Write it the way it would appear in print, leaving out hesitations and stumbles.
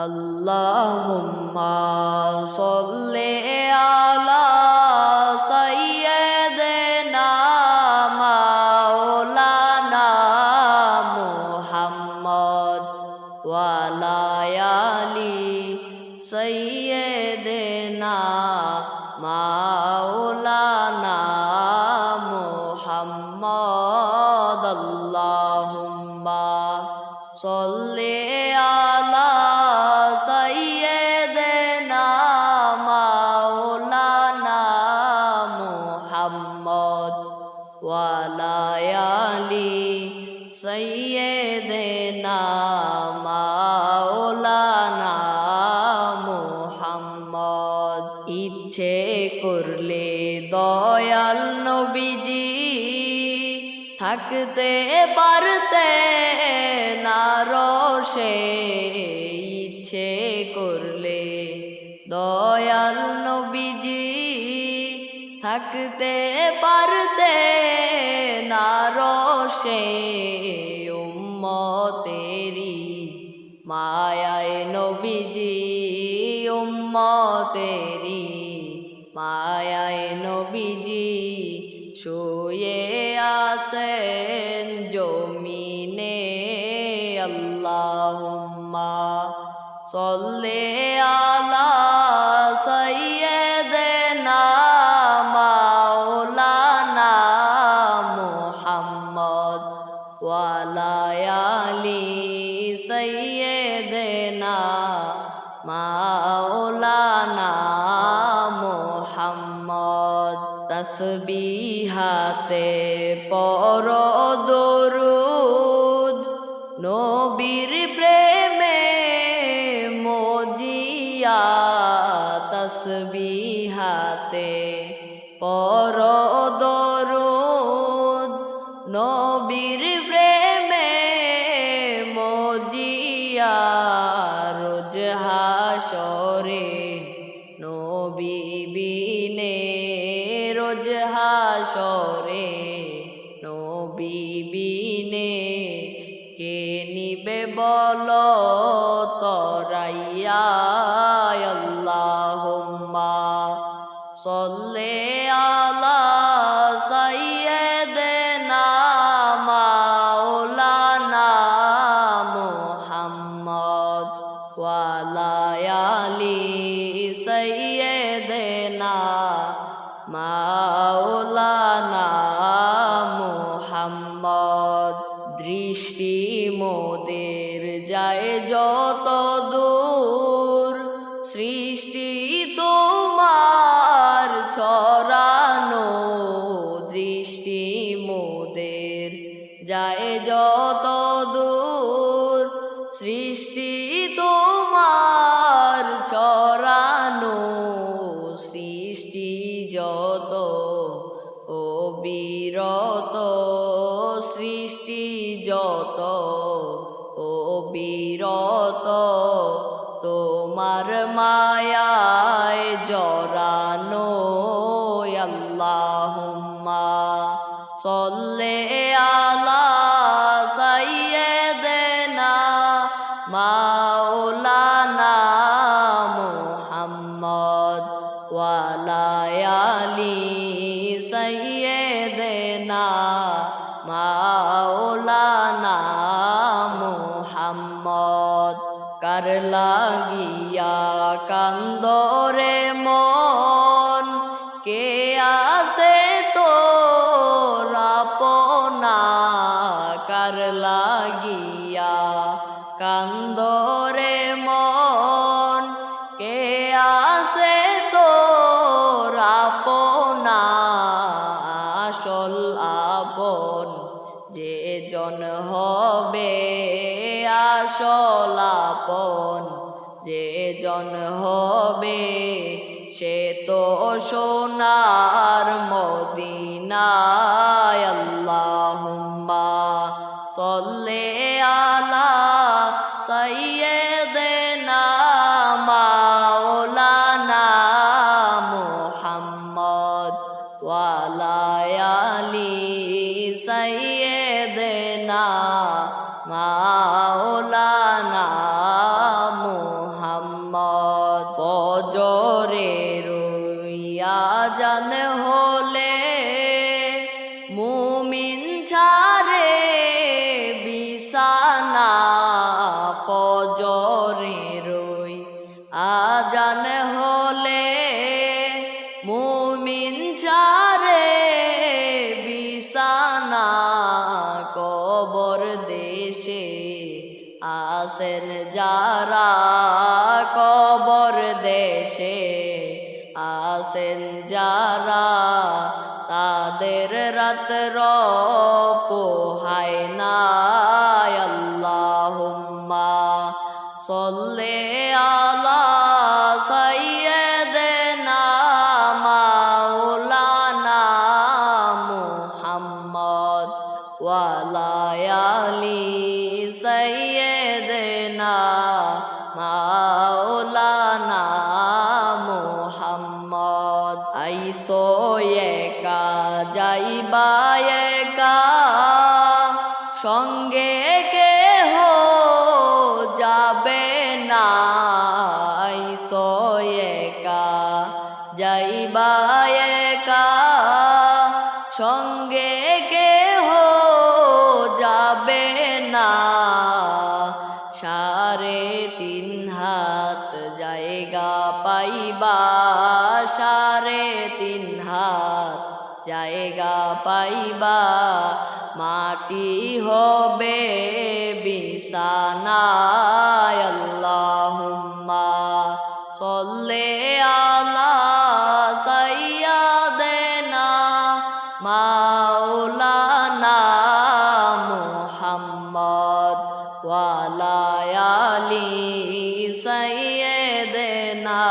আল্লাহুম্মা সাল্লি আলা সাইয়্যিদিনা মাওলানা মুহাম্মদ ওয়া আলা আলি সাইয়্যিদিনা মাওলানা মুহাম্মদ আল্লাহুম্মা সাল্লি আলা সাইয়্যিদিনা মাওলানা মুহাম্মদ ওয়া আলা আলি সাইয়্যিদিনা মাওলানা মুহাম্মদ। ইচ্ছে করলে দয়াল নবীজি থাকতে পারতেন আরশে, ইচ্ছে করলে দয়াল নবীজি থাকতে পারতেন আরশে। উম্মতেরি মায়ায় নবীজি, উম্মতেরি মায়ায় নবীজি শুয়ে আছেন জমিনে। আল্লাহুম্মা সাল্লি আলা সাইয়্যিদিনা মাওলানা মুহাম্মদ ওয়া আলা আলি সাইয়্যিদিনা মাওলানা মুহাম্মদ। তাসবিহাতে পড়ো দরুদ, নবীর প্রেমে মজিয়া। তাসবিহাতে পড়ো দরুদ, নবীর প্রেমে মজিয়া। রোজ হাশরে নবী বিনে, রোজ হাশরে নবী বিনে কে নিবে বলো তরাইয়া। আল্লাহুম্মা সাল্লি আলা সাইয়্যিদিনা মাওলানা মুহাম্মদ ওয়া আলা আলি সাইয়্যিদিনা মাওলানা মুহাম্মদ। দৃষ্টি মোদের যায় যত দূর, সৃষ্টি তোমার ছড়ানো। দৃষ্টি মোদের যায় যত দূর, সৃষ্টি তোমার ছড়ানো। সৃষ্টি যত অবিরত, সৃষ্টি যত অবিরত তোমার মায়ায় জড়ানো। আল্লাহুম্মা সাল্লি আলা সাইয়্যিদিনা মাওলানা মুহাম্মদ ওয়া আলা আলি সাইয়্যিদিনা মাওলানা মুহাম্মদ। কার লাগিয়া কান্দরে মন, কে আছে তোর আপনা। কার লাগিয়া কান্দরে মন, কে আছে তোর আপনা। আসল আপন যে জন হবে, আসল আপন যে জন হবে, সে তো সোনার মদিনায়। আল্লাহুম্মা সাল্লি আলা সাইয়্যিদিনা মাওলানা মুহাম্মদ ওয়া আলা আলি সাইয়্যিদিনা মাওলানা মুহাম্মদ। আজান হলে মুমিন ছাড়ে বিছানা ফজরের ওই আজান হলে মুমিন ছাড়ে বিছানা কবর দেশে আসেন যারা কবর দেশে আসেন যারা তাদের রাত্র পোহায় না আল্লাহুম্মা সাল্লি আলা সাইয়্যিদিনা মাওলানা মুহাম্মদ ওয়া আলা আলি সাইয়্যিদিনা মাওলানা মুহাম্মদ আইসো একা যাইবা একা সঙ্গে কেহ যাবে না আইসো একা যাইবা একা সঙ্গে কেহ যাবে না 3.5 হাত জায়গা পাইবা 3.5 হাত জায়গা পাইবা মাটি হবে বিছানা আল্লাহুম্মা সাল্লি আলা সাইয়্যিদিনা মাওলানা মুহাম্মদ ওয়া আলা আলি সাইয়্যিদিনা